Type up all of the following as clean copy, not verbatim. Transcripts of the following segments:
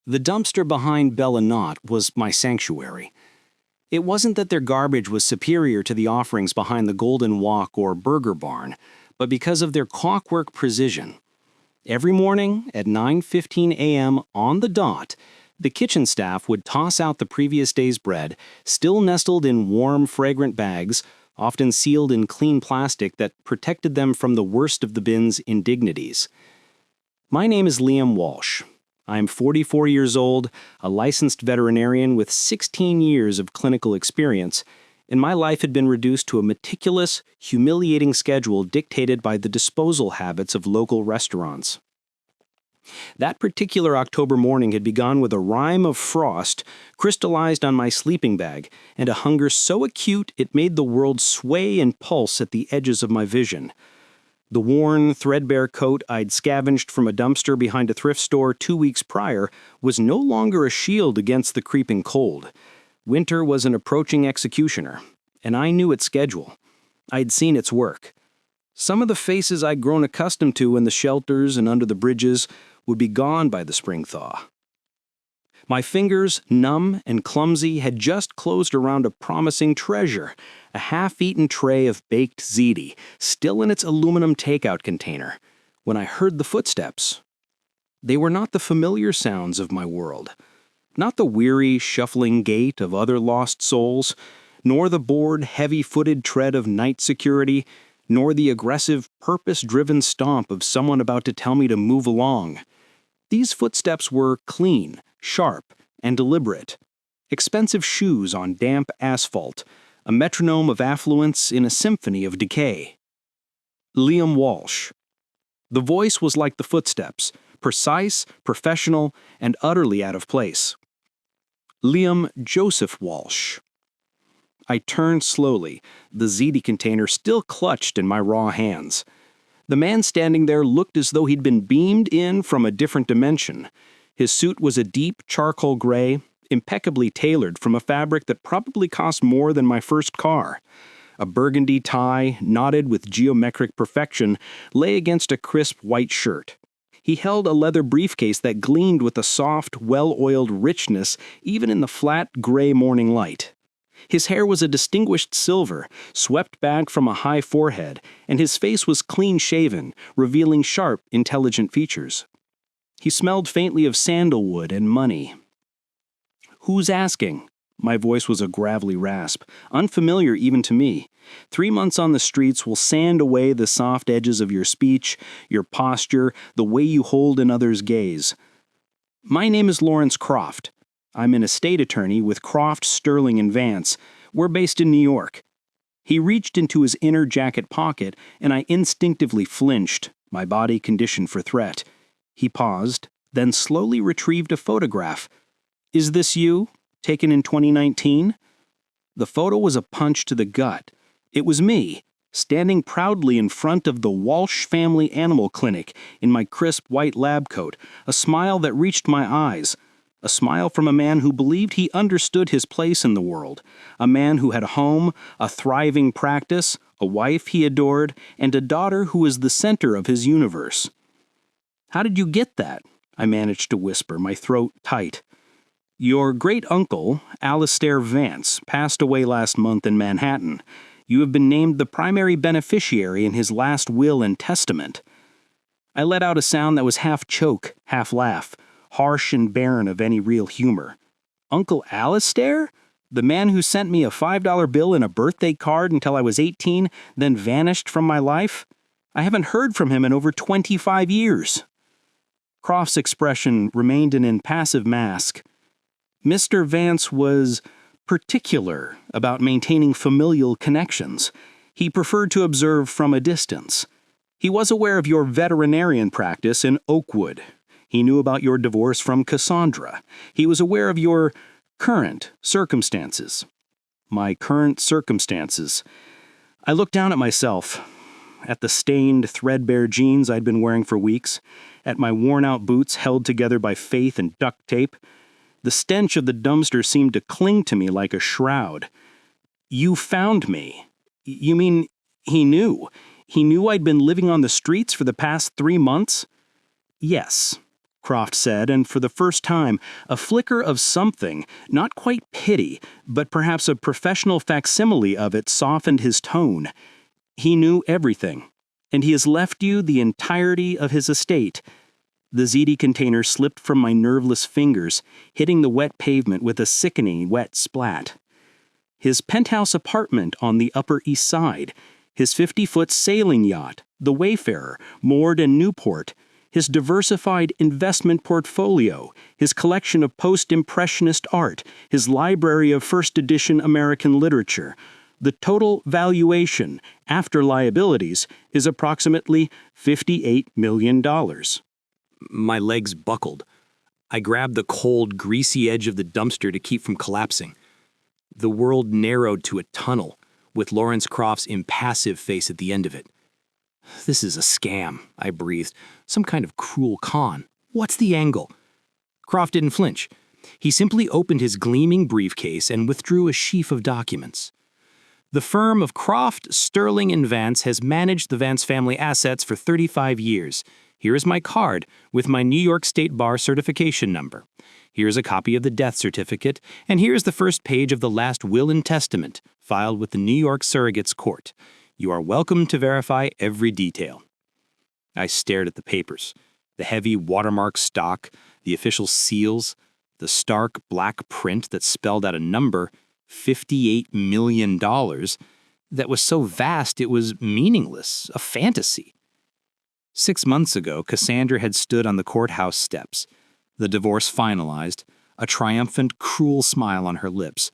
The dumpster behind Bella Knott was my sanctuary. It wasn't that their garbage was superior to the offerings behind the Golden Walk or Burger Barn, but because of their clockwork precision. Every morning at 9:15 a.m. on the dot, the kitchen staff would toss out the previous day's bread, still nestled in warm, fragrant bags, often sealed in clean plastic that protected them from the worst of the bin's indignities. My name is Liam Walsh. I'm 44 years old, a licensed veterinarian with 16 years of clinical experience, and my life had been reduced to a meticulous, humiliating schedule dictated by the disposal habits of local restaurants. That particular October morning had begun with a rime of frost crystallized on my sleeping bag and a hunger so acute it made the world sway and pulse at the edges of my vision. The worn, threadbare coat I'd scavenged from a dumpster behind a thrift store 2 weeks prior was no longer a shield against the creeping cold. Winter was an approaching executioner, and I knew its schedule. I'd seen its work. Some of the faces I'd grown accustomed to in the shelters and under the bridges would be gone by the spring thaw. My fingers, numb and clumsy, had just closed around a promising treasure, a half-eaten tray of baked ziti, still in its aluminum takeout container, when I heard the footsteps. They were not the familiar sounds of my world, not the weary, shuffling gait of other lost souls, nor the bored, heavy-footed tread of night security, nor the aggressive, purpose-driven stomp of someone about to tell me to move along. These footsteps were clean, sharp, and deliberate. Expensive shoes on damp asphalt, a metronome of affluence in a symphony of decay. Liam Walsh. The voice was like the footsteps, precise, professional, and utterly out of place. Liam Joseph Walsh. I turned slowly, the ziti container still clutched in my raw hands. The man standing there looked as though he'd been beamed in from a different dimension. His suit was a deep charcoal gray, impeccably tailored from a fabric that probably cost more than my first car. A burgundy tie, knotted with geometric perfection, lay against a crisp white shirt. He held a leather briefcase that gleamed with a soft, well-oiled richness even in the flat, gray morning light. His hair was a distinguished silver, swept back from a high forehead, and his face was clean-shaven, revealing sharp, intelligent features. He smelled faintly of sandalwood and money. "Who's asking?" My voice was a gravelly rasp, unfamiliar even to me. 3 months on the streets will sand away the soft edges of your speech, your posture, the way you hold in others' gaze. "My name is Lawrence Croft. I'm an estate attorney with Croft, Sterling & Vance. We're based in New York." He reached into his inner jacket pocket, and I instinctively flinched, my body conditioned for threat. He paused, then slowly retrieved a photograph. "Is this you? Taken in 2019? The photo was a punch to the gut. It was me, standing proudly in front of the Walsh Family Animal Clinic in my crisp white lab coat, a smile that reached my eyes. A smile from a man who believed he understood his place in the world, a man who had a home, a thriving practice, a wife he adored, and a daughter who was the center of his universe. "How did you get that?" I managed to whisper, my throat tight. "Your great-uncle, Alistair Vance, passed away last month in Manhattan. You have been named the primary beneficiary in his last will and testament." I let out a sound that was half choke, half laugh, harsh and barren of any real humor. "Uncle Alistair? The man who sent me a $5 bill and a birthday card until I was 18, then vanished from my life? I haven't heard from him in over 25 years. Croft's expression remained an impassive mask. Mr. Vance was particular about maintaining familial connections. He preferred to observe from a distance. He was aware of your veterinarian practice in Oakwood. He knew about your divorce from Cassandra. He was aware of your current circumstances." My current circumstances. I looked down at myself, at the stained, threadbare jeans I'd been wearing for weeks, at my worn-out boots held together by faith and duct tape. The stench of the dumpster seemed to cling to me like a shroud. "You found me. You mean he knew? He knew I'd been living on the streets for the past 3 months?" "Yes. Croft said, and for the first time, a flicker of something, not quite pity, but perhaps a professional facsimile of it softened his tone. He knew everything, and he has left you the entirety of his estate. The ZD container slipped from my nerveless fingers, hitting the wet pavement with a sickening wet splat. His penthouse apartment on the Upper East Side, his 50-foot sailing yacht, the Wayfarer, moored in Newport, his diversified investment portfolio, his collection of post-impressionist art, his library of first-edition American literature. The total valuation, after liabilities, is approximately $58 million. My legs buckled. I grabbed the cold, greasy edge of the dumpster to keep from collapsing. The world narrowed to a tunnel, with Lawrence Croft's impassive face at the end of it. This is a scam, I breathed. Some kind of cruel con. What's the angle? Croft didn't flinch. He simply opened his gleaming briefcase and withdrew a sheaf of documents. The firm of Croft, Sterling & Vance has managed the Vance family assets for 35 years. Here is my card with my New York State Bar certification number. Here's a copy of the death certificate, and here's the first page of the last will and testament filed with the New York Surrogates Court. You are welcome to verify every detail. I stared at the papers, the heavy watermark stock, the official seals, the stark black print that spelled out a number, $58 million, that was so vast it was meaningless, a fantasy. 6 months ago, Cassandra had stood on the courthouse steps, the divorce finalized, a triumphant, cruel smile on her lips.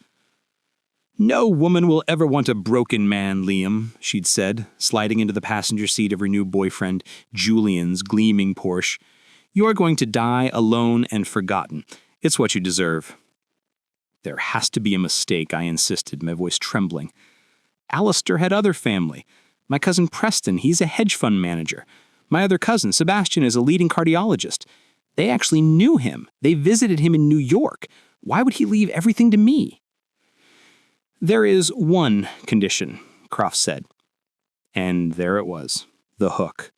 "No woman will ever want a broken man, Liam," she'd said, sliding into the passenger seat of her new boyfriend, Julian's gleaming Porsche. "You're going to die alone and forgotten. It's what you deserve." "There has to be a mistake," I insisted, my voice trembling. "Alistair had other family. My cousin Preston, he's a hedge fund manager. My other cousin, Sebastian, is a leading cardiologist. They actually knew him. They visited him in New York. Why would he leave everything to me?" "There is one condition," Croft said. And there it was, the hook,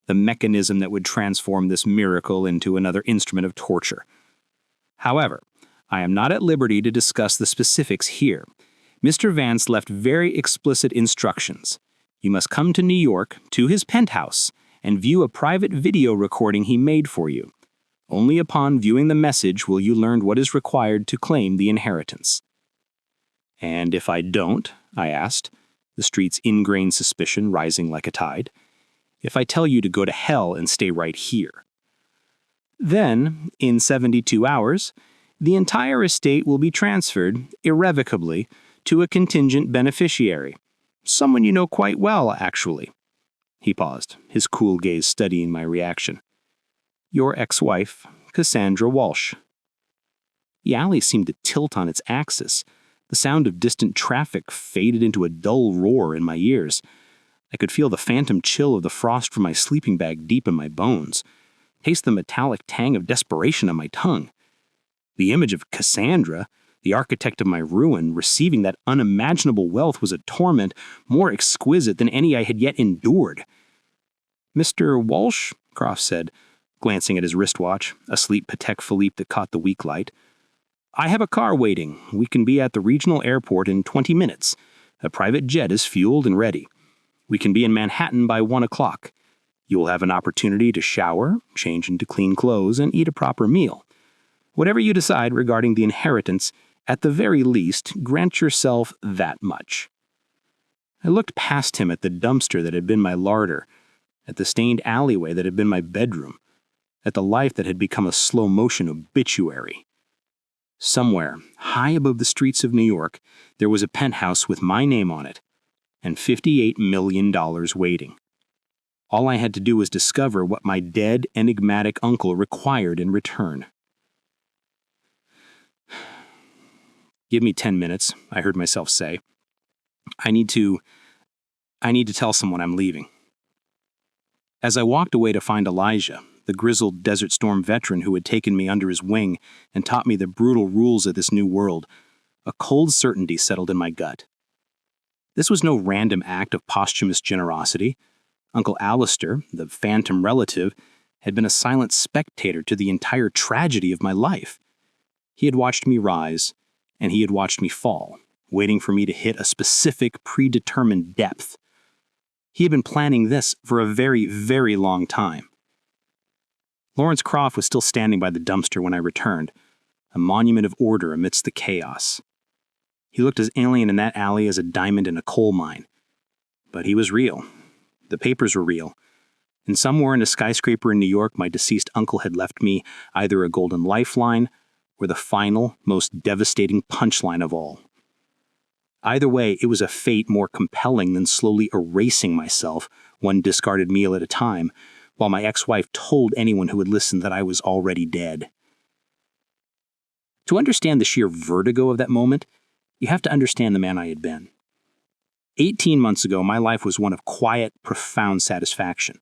the mechanism that would transform this miracle into another instrument of torture. However, I am not at liberty to discuss the specifics here. Mr. Vance left very explicit instructions. You must come to New York, to his penthouse, and view a private video recording he made for you. Only upon viewing the message will you learn what is required to claim the inheritance. "And if I don't?" I asked, the street's ingrained suspicion rising like a tide. "If I tell you to go to hell and stay right here?" "Then, in 72 hours, the entire estate will be transferred, irrevocably, to a contingent beneficiary. Someone you know quite well, actually." He paused, his cool gaze studying my reaction. "Your ex-wife, Cassandra Walsh." The alley seemed to tilt on its axis. The sound of distant traffic faded into a dull roar in my ears. I could feel the phantom chill of the frost from my sleeping bag deep in my bones, taste the metallic tang of desperation on my tongue. The image of Cassandra, the architect of my ruin, receiving that unimaginable wealth was a torment more exquisite than any I had yet endured. "Mr. Walsh," Croft said, glancing at his wristwatch, a sleek Patek Philippe that caught the weak light. "I have a car waiting. We can be at the regional airport in 20 minutes. A private jet is fueled and ready. We can be in Manhattan by 1 o'clock. You will have an opportunity to shower, change into clean clothes, and eat a proper meal. Whatever you decide regarding the inheritance, at the very least, grant yourself that much." I looked past him at the dumpster that had been my larder, at the stained alleyway that had been my bedroom, at the life that had become a slow-motion obituary. Somewhere, high above the streets of New York, there was a penthouse with my name on it, and $58 million waiting. All I had to do was discover what my dead, enigmatic uncle required in return. "Give me 10 minutes, I heard myself say. I need to tell someone I'm leaving." As I walked away to find Elijah, the grizzled Desert Storm veteran who had taken me under his wing and taught me the brutal rules of this new world, a cold certainty settled in my gut. This was no random act of posthumous generosity. Uncle Alistair, the phantom relative, had been a silent spectator to the entire tragedy of my life. He had watched me rise, and he had watched me fall, waiting for me to hit a specific, predetermined depth. He had been planning this for a very, very long time. Lawrence Croft was still standing by the dumpster when I returned, a monument of order amidst the chaos. He looked as alien in that alley as a diamond in a coal mine. But he was real. The papers were real. And somewhere in a skyscraper in New York, my deceased uncle had left me either a golden lifeline or the final, most devastating punchline of all. Either way, it was a fate more compelling than slowly erasing myself, one discarded meal at a time, while my ex-wife told anyone who would listen that I was already dead. To understand the sheer vertigo of that moment, you have to understand the man I had been. 18 months ago, my life was one of quiet, profound satisfaction.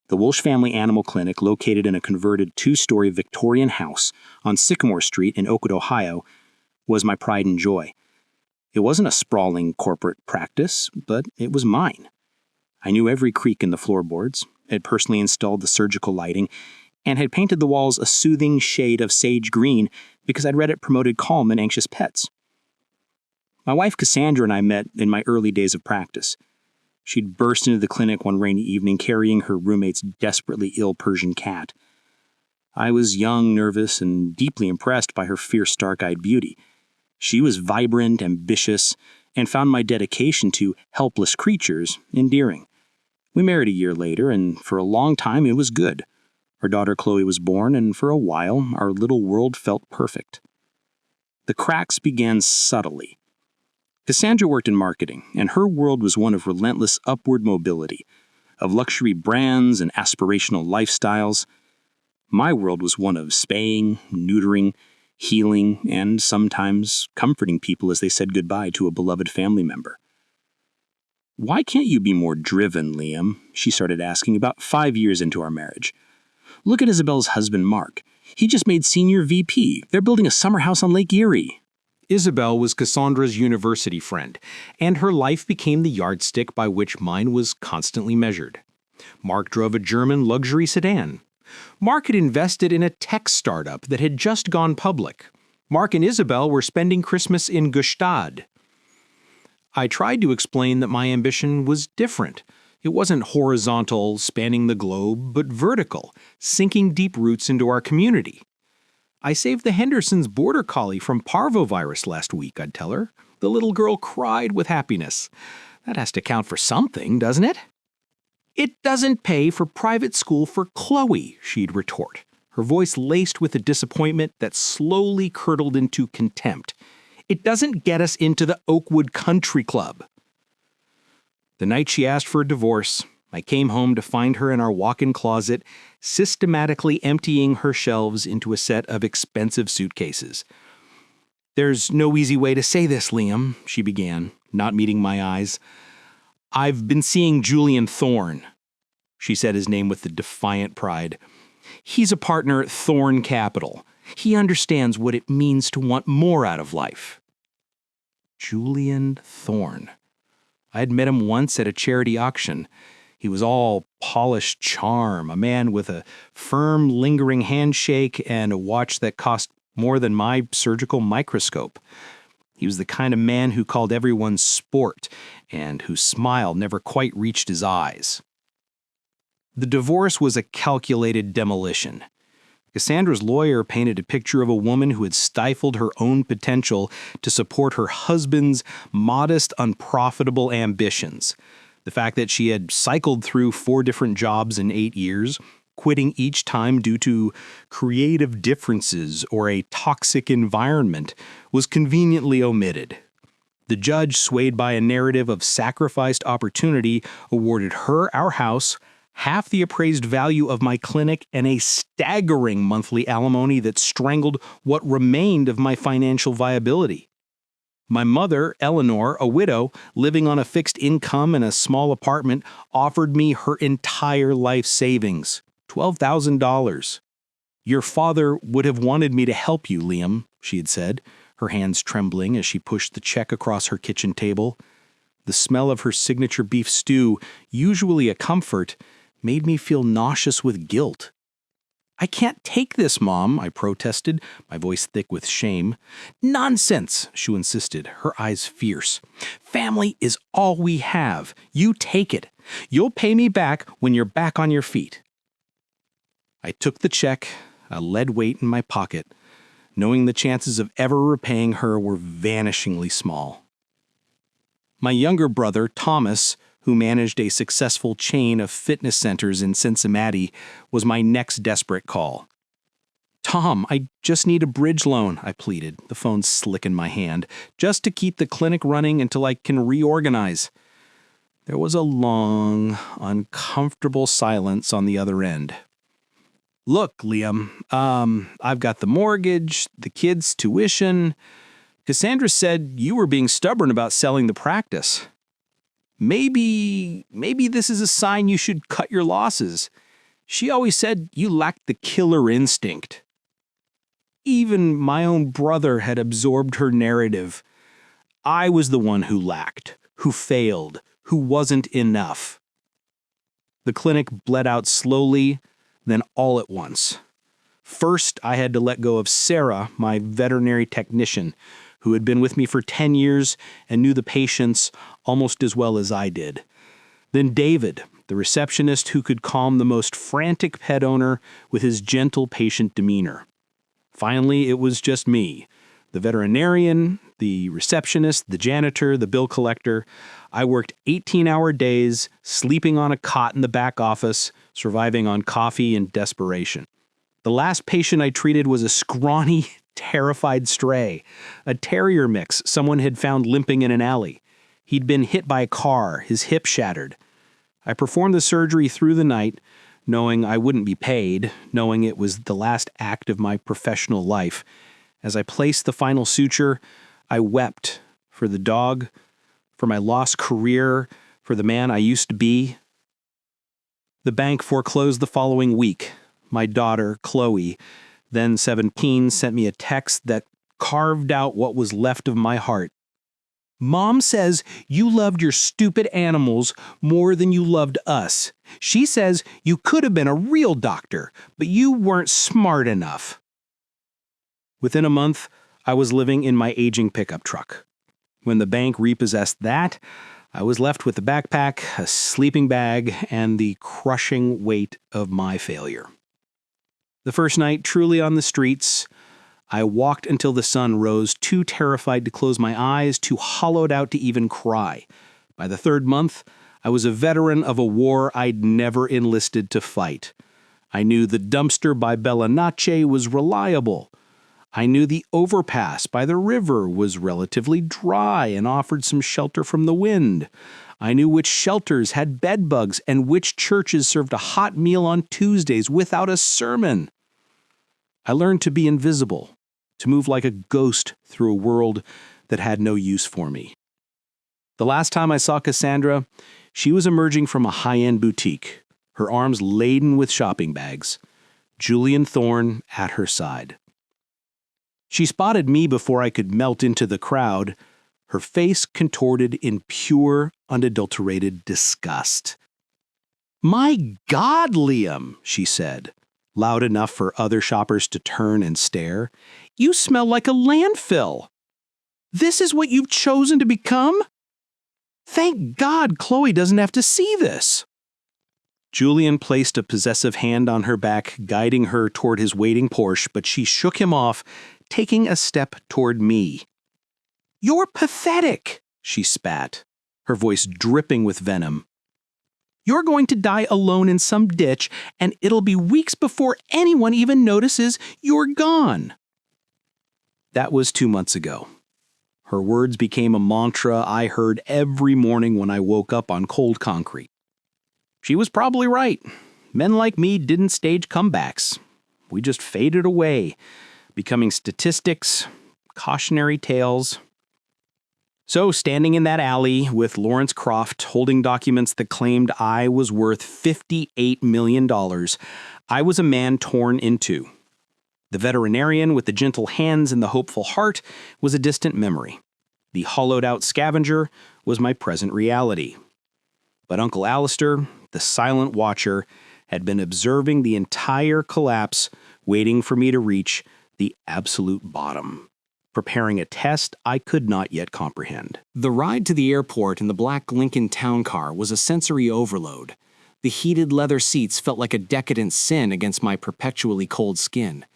The Walsh family animal clinic, located in a converted 2-story Victorian house on Sycamore Street in Oakwood, Ohio, was my pride and joy. It wasn't a sprawling corporate practice, but it was mine. I knew every creak in the floorboards, had personally installed the surgical lighting, and had painted the walls a soothing shade of sage green because I'd read it promoted calm in anxious pets. My wife Cassandra and I met in my early days of practice. She'd burst into the clinic one rainy evening carrying her roommate's desperately ill Persian cat. I was young, nervous, and deeply impressed by her fierce, dark-eyed beauty. She was vibrant, ambitious, and found my dedication to helpless creatures endearing. We married a year later, and for a long time it was good. Our daughter Chloe was born, and for a while our little world felt perfect. The cracks began subtly. Cassandra worked in marketing, and her world was one of relentless upward mobility, of luxury brands and aspirational lifestyles. My world was one of spaying, neutering, healing, and sometimes comforting people as they said goodbye to a beloved family member. "Why can't you be more driven, Liam?" she started asking about 5 years into our marriage. "Look at Isabel's husband, Mark. He just made senior VP. They're building a summer house on Lake Erie." Isabel was Cassandra's university friend, and her life became the yardstick by which mine was constantly measured. Mark drove a German luxury sedan. Mark had invested in a tech startup that had just gone public. Mark and Isabel were spending Christmas in Gstaad. I tried to explain that my ambition was different. It wasn't horizontal, spanning the globe, but vertical, sinking deep roots into our community. "I saved the Hendersons' border collie from parvovirus last week," I'd tell her. The little girl cried with happiness. "That has to count for something, doesn't it?" "It doesn't pay for private school for Chloe," she'd retort, her voice laced with a disappointment that slowly curdled into contempt. "It doesn't get us into the Oakwood Country Club." The night she asked for a divorce, I came home to find her in our walk-in closet, systematically emptying her shelves into a set of expensive suitcases. "There's no easy way to say this, Liam," she began, not meeting my eyes. "I've been seeing Julian Thorne." She said his name with a defiant pride. "He's a partner at Thorne Capital. He understands what it means to want more out of life." Julian Thorne. I had met him once at a charity auction. He was all polished charm, a man with a firm, lingering handshake and a watch that cost more than my surgical microscope. He was the kind of man who called everyone sport and whose smile never quite reached his eyes. The divorce was a calculated demolition. Cassandra's lawyer painted a picture of a woman who had stifled her own potential to support her husband's modest, unprofitable ambitions. The fact that she had cycled through 4 different jobs in 8 years, quitting each time due to creative differences or a toxic environment, was conveniently omitted. The judge, swayed by a narrative of sacrificed opportunity, awarded her our house, half the appraised value of my clinic, and a staggering monthly alimony that strangled what remained of my financial viability. My mother, Eleanor, a widow, living on a fixed income in a small apartment, offered me her entire life savings, $12,000. "Your father would have wanted me to help you, Liam," she had said, her hands trembling as she pushed the check across her kitchen table. The smell of her signature beef stew, usually a comfort, made me feel nauseous with guilt. "I can't take this, Mom," I protested, my voice thick with shame. "Nonsense," she insisted, her eyes fierce. "Family is all we have. You take it. You'll pay me back when you're back on your feet." I took the check, a lead weight in my pocket, knowing the chances of ever repaying her were vanishingly small. My younger brother, Thomas, who managed a successful chain of fitness centers in Cincinnati, was my next desperate call. "Tom, I just need a bridge loan," I pleaded, the phone slick in my hand, "just to keep the clinic running until I can reorganize." There was a long, uncomfortable silence on the other end. "Look, Liam, I've got the mortgage, the kids' tuition. Cassandra said you were being stubborn about selling the practice. Maybe this is a sign you should cut your losses. She always said you lacked the killer instinct." Even my own brother had absorbed her narrative. I was the one who lacked, who failed, who wasn't enough. The clinic bled out slowly, then all at once. First, I had to let go of Sarah, my veterinary technician, who had been with me for 10 years and knew the patients almost as well as I did. Then David, the receptionist who could calm the most frantic pet owner with his gentle patient demeanor. Finally, it was just me, the veterinarian, the receptionist, the janitor, the bill collector. I worked 18-hour days, sleeping on a cot in the back office, surviving on coffee and desperation. The last patient I treated was a scrawny, terrified stray, a terrier mix someone had found limping in an alley. He'd been hit by a car, his hip shattered. I performed the surgery through the night, knowing I wouldn't be paid, knowing it was the last act of my professional life. As I placed the final suture, I wept for the dog, for my lost career, for the man I used to be. The bank foreclosed the following week. My daughter, Chloe, then 17, sent me a text that carved out what was left of my heart. "Mom says you loved your stupid animals more than you loved us. She says you could have been a real doctor, but you weren't smart enough." Within a month, I was living in my aging pickup truck. When the bank repossessed that, I was left with a backpack, a sleeping bag, and the crushing weight of my failure. The first night, truly on the streets, I walked until the sun rose, too terrified to close my eyes, too hollowed out to even cry. By the third month, I was a veteran of a war I'd never enlisted to fight. I knew the dumpster by Bellanace was reliable. I knew the overpass by the river was relatively dry and offered some shelter from the wind. I knew which shelters had bed bugs and which churches served a hot meal on Tuesdays without a sermon. I learned to be invisible, to move like a ghost through a world that had no use for me. The last time I saw Cassandra, she was emerging from a high-end boutique, her arms laden with shopping bags, Julian Thorne at her side. She spotted me before I could melt into the crowd, her face contorted in pure, unadulterated disgust. "My God, Liam," she said, loud enough for other shoppers to turn and stare. "You smell like a landfill. This is what you've chosen to become? Thank God Chloe doesn't have to see this." Julian placed a possessive hand on her back, guiding her toward his waiting Porsche, but she shook him off, taking a step toward me. "You're pathetic," she spat, her voice dripping with venom. "You're going to die alone in some ditch, and it'll be weeks before anyone even notices you're gone." That was 2 months ago. Her words became a mantra I heard every morning when I woke up on cold concrete. She was probably right. Men like me didn't stage comebacks. We just faded away, becoming statistics, cautionary tales. So, standing in that alley with Lawrence Croft holding documents that claimed I was worth $58 million, I was a man torn in two. The veterinarian with the gentle hands and the hopeful heart was a distant memory. The hollowed-out scavenger was my present reality. But Uncle Alistair, the silent watcher, had been observing the entire collapse, waiting for me to reach the absolute bottom, preparing a test I could not yet comprehend. The ride to the airport in the black Lincoln town car was a sensory overload. The heated leather seats felt like a decadent sin against my perpetually cold skin.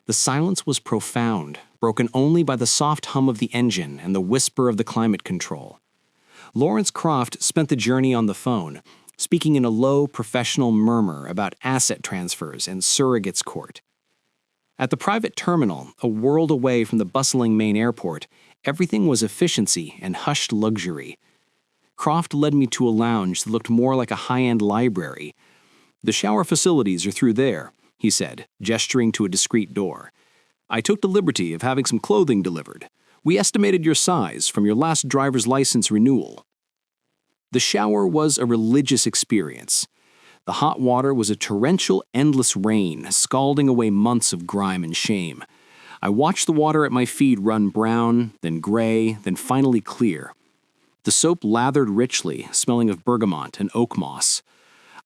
The silence was profound, broken only by the soft hum of the engine and the whisper of the climate control. Lawrence Croft spent the journey on the phone, speaking in a low, professional murmur about asset transfers and surrogates court. At the private terminal, a world away from the bustling main airport, everything was efficiency and hushed luxury. Croft led me to a lounge that looked more like a high-end library. "The shower facilities are through there," he said, gesturing to a discreet door. "I took the liberty of having some clothing delivered. We estimated your size from your last driver's license renewal." The shower was a religious experience. The hot water was a torrential, endless rain, scalding away months of grime and shame. I watched the water at my feet run brown, then gray, then finally clear. The soap lathered richly, smelling of bergamot and oak moss.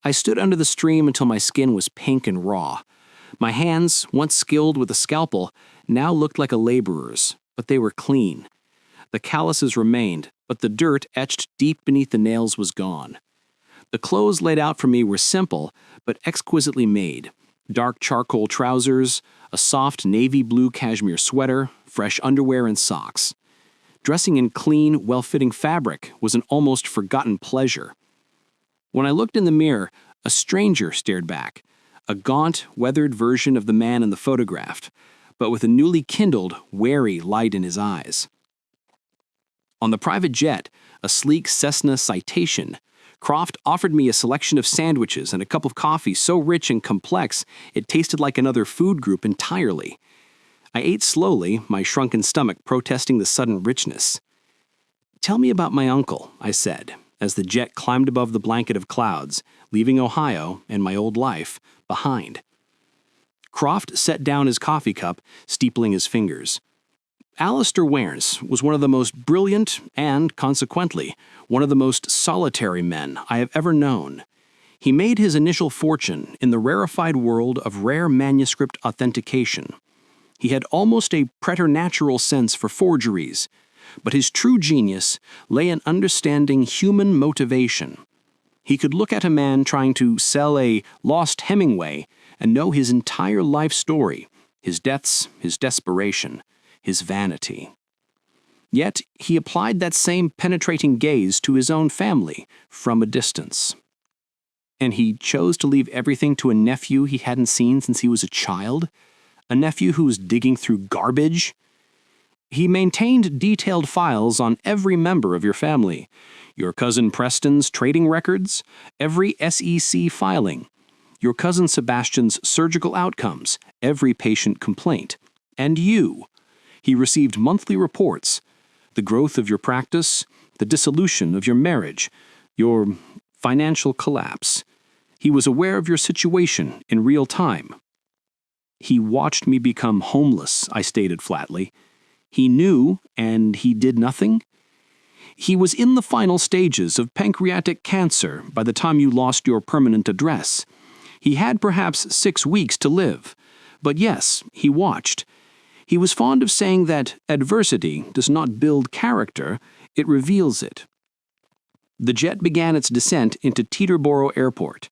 I stood under the stream until my skin was pink and raw. My hands, once skilled with a scalpel, now looked like a laborer's, but they were clean. The calluses remained, but the dirt etched deep beneath the nails was gone. The clothes laid out for me were simple, but exquisitely made. Dark charcoal trousers, a soft navy blue cashmere sweater, fresh underwear and socks. Dressing in clean, well-fitting fabric was an almost forgotten pleasure. When I looked in the mirror, a stranger stared back, a gaunt, weathered version of the man in the photograph, but with a newly kindled, wary light in his eyes. On the private jet, a sleek Cessna Citation, Croft offered me a selection of sandwiches and a cup of coffee so rich and complex it tasted like another food group entirely. I ate slowly, my shrunken stomach protesting the sudden richness. "Tell me about my uncle," I said, as the jet climbed above the blanket of clouds, leaving Ohio and my old life behind. Croft set down his coffee cup, steepling his fingers. Alistair Wares was one of the most brilliant and, consequently, one of the most solitary men I have ever known. He made his initial fortune in the rarefied world of rare manuscript authentication. He had almost a preternatural sense for forgeries, but his true genius lay in understanding human motivation. He could look at a man trying to sell a lost Hemingway and know his entire life story, his deaths, his desperation, his vanity. Yet he applied that same penetrating gaze to his own family from a distance. And he chose to leave everything to a nephew he hadn't seen since he was a child? A nephew who was digging through garbage? He maintained detailed files on every member of your family, your cousin Preston's trading records, every SEC filing, your cousin Sebastian's surgical outcomes, every patient complaint, and you. He received monthly reports, the growth of your practice, the dissolution of your marriage, your financial collapse. He was aware of your situation in real time. He watched me become homeless, I stated flatly. He knew, and he did nothing? He was in the final stages of pancreatic cancer by the time you lost your permanent address. He had perhaps 6 weeks to live. But yes, he watched. He was fond of saying that adversity does not build character, it reveals it. The jet began its descent into Teterboro Airport.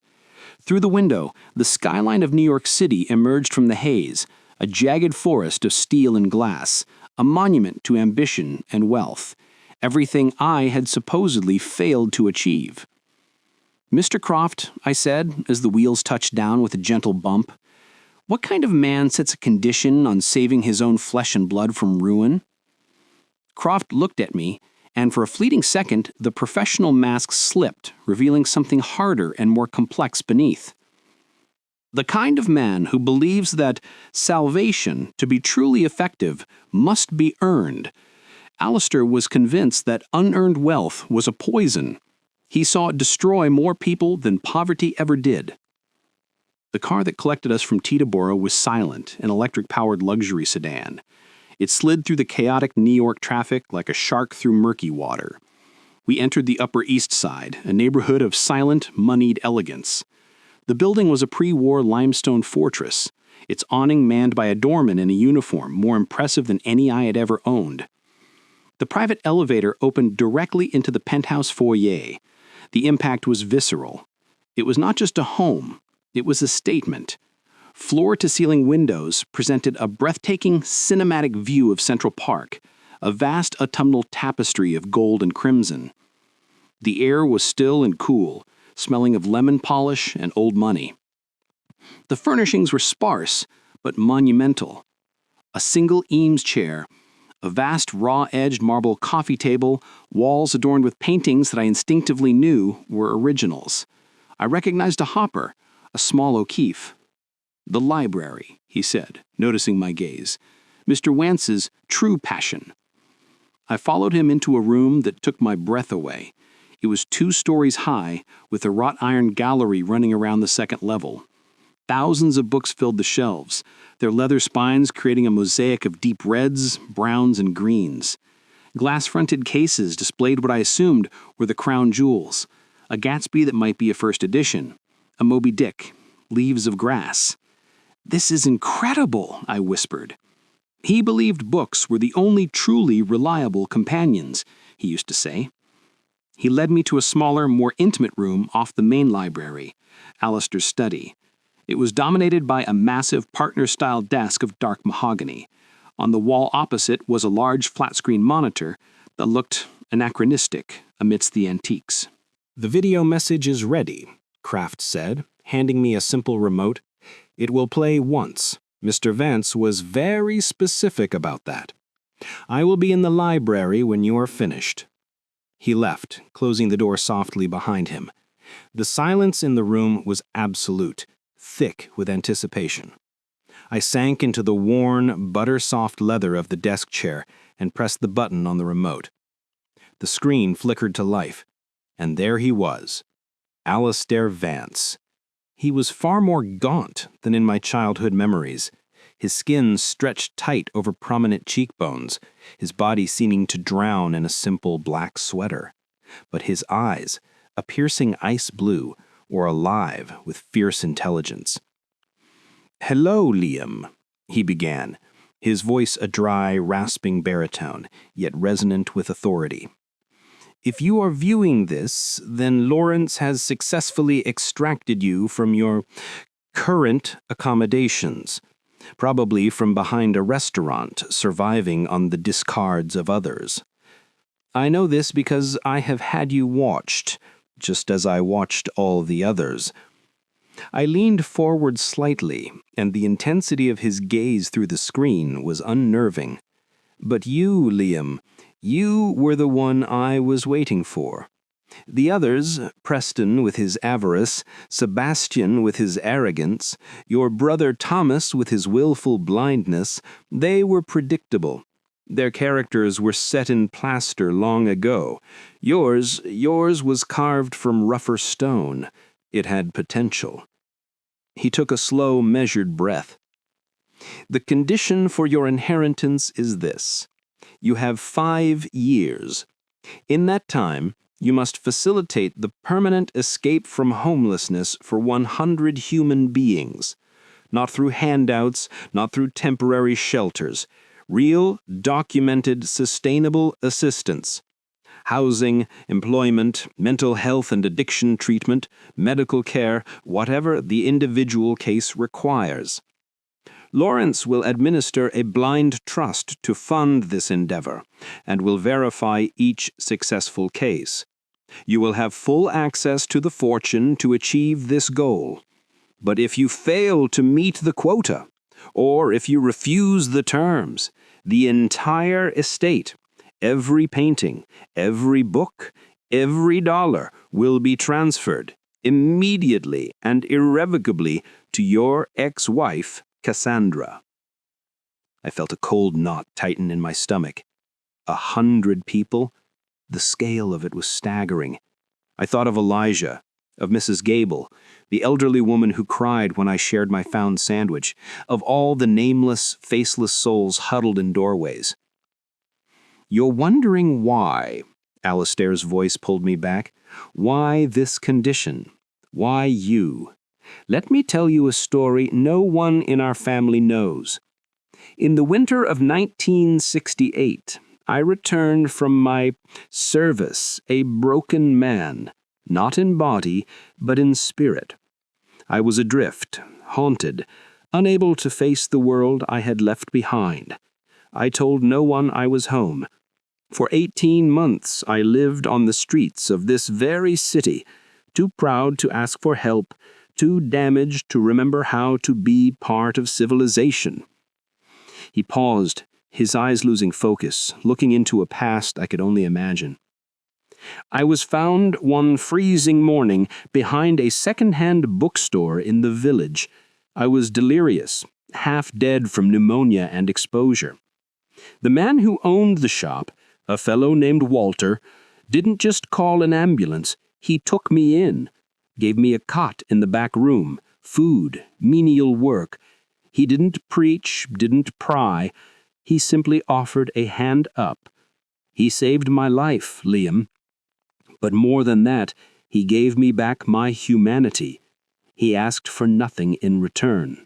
Through the window, the skyline of New York City emerged from the haze, a jagged forest of steel and glass, a monument to ambition and wealth, everything I had supposedly failed to achieve. "Mr. Croft," I said, as the wheels touched down with a gentle bump, "what kind of man sets a condition on saving his own flesh and blood from ruin?" Croft looked at me, and for a fleeting second, the professional mask slipped, revealing something harder and more complex beneath. "The kind of man who believes that salvation, to be truly effective, must be earned. Alistair was convinced that unearned wealth was a poison. He saw it destroy more people than poverty ever did." The car that collected us from Teterboro was silent, an electric-powered luxury sedan. It slid through the chaotic New York traffic like a shark through murky water. We entered the Upper East Side, a neighborhood of silent, moneyed elegance. The building was a pre-war limestone fortress, its awning manned by a doorman in a uniform more impressive than any I had ever owned. The private elevator opened directly into the penthouse foyer. The impact was visceral. It was not just a home, it was a statement. Floor-to-ceiling windows presented a breathtaking cinematic view of Central Park, a vast autumnal tapestry of gold and crimson. The air was still and cool, smelling of lemon polish and old money. The furnishings were sparse, but monumental. A single Eames chair, a vast raw-edged marble coffee table, walls adorned with paintings that I instinctively knew were originals. I recognized a Hopper, a small O'Keeffe. "The library," he said, noticing my gaze. "Mr. Wance's true passion." I followed him into a room that took my breath away. It was 2 stories high, with a wrought iron gallery running around the second level. Thousands of books filled the shelves, their leather spines creating a mosaic of deep reds, browns, and greens. Glass-fronted cases displayed what I assumed were the crown jewels, a Gatsby that might be a first edition, a Moby Dick, Leaves of Grass. "This is incredible," I whispered. He believed books were the only truly reliable companions, he used to say. He led me to a smaller, more intimate room off the main library, Alistair's study. It was dominated by a massive partner-style desk of dark mahogany. On the wall opposite was a large flat-screen monitor that looked anachronistic amidst the antiques. "The video message is ready," Kraft said, handing me a simple remote. "It will play once. Mr. Vance was very specific about that. I will be in the library when you are finished." He left, closing the door softly behind him. The silence in the room was absolute, thick with anticipation. I sank into the worn, butter-soft leather of the desk chair and pressed the button on the remote. The screen flickered to life, and there he was, Alistair Vance. He was far more gaunt than in my childhood memories, his skin stretched tight over prominent cheekbones, his body seeming to drown in a simple black sweater. But his eyes, a piercing ice blue, were alive with fierce intelligence. "Hello, Liam," he began, his voice a dry, rasping baritone, yet resonant with authority. "If you are viewing this, then Lawrence has successfully extracted you from your current accommodations, probably from behind a restaurant, surviving on the discards of others. I know this because I have had you watched, just as I watched all the others." I leaned forward slightly, and the intensity of his gaze through the screen was unnerving. "But you, Liam, you were the one I was waiting for. The others, Preston with his avarice, Sebastian with his arrogance, your brother Thomas with his willful blindness, they were predictable. Their characters were set in plaster long ago. Yours was carved from rougher stone. It had potential." He took a slow, measured breath. "The condition for your inheritance is this. You have 5 years. In that time, you must facilitate the permanent escape from homelessness for 100 human beings. Not through handouts, not through temporary shelters. Real, documented, sustainable assistance. Housing, employment, mental health and addiction treatment, medical care, whatever the individual case requires. Lawrence will administer a blind trust to fund this endeavor and will verify each successful case. You will have full access to the fortune to achieve this goal. But if you fail to meet the quota, or if you refuse the terms, the entire estate, every painting, every book, every dollar will be transferred immediately and irrevocably to your ex-wife, Cassandra." I felt a cold knot tighten in my stomach. 100 people? The scale of it was staggering. I thought of Elijah, of Mrs. Gable, the elderly woman who cried when I shared my found sandwich, of all the nameless, faceless souls huddled in doorways. "You're wondering why," Alistair's voice pulled me back. Why this condition? Why you? Let me tell you a story no one in our family knows. In the winter of 1968, I returned from my service a broken man, not in body, but in spirit. I was adrift, haunted, unable to face the world I had left behind. I told no one I was home. For 18 months I lived on the streets of this very city, too proud to ask for help, too damaged to remember how to be part of civilization. He paused, his eyes losing focus, looking into a past I could only imagine. I was found one freezing morning behind a second-hand bookstore in the village. I was delirious, half dead from pneumonia and exposure. The man who owned the shop, a fellow named Walter, didn't just call an ambulance, he took me in, gave me a cot in the back room, food, menial work. He didn't preach, didn't pry, he simply offered a hand up. He saved my life, Liam. But more than that, he gave me back my humanity. He asked for nothing in return.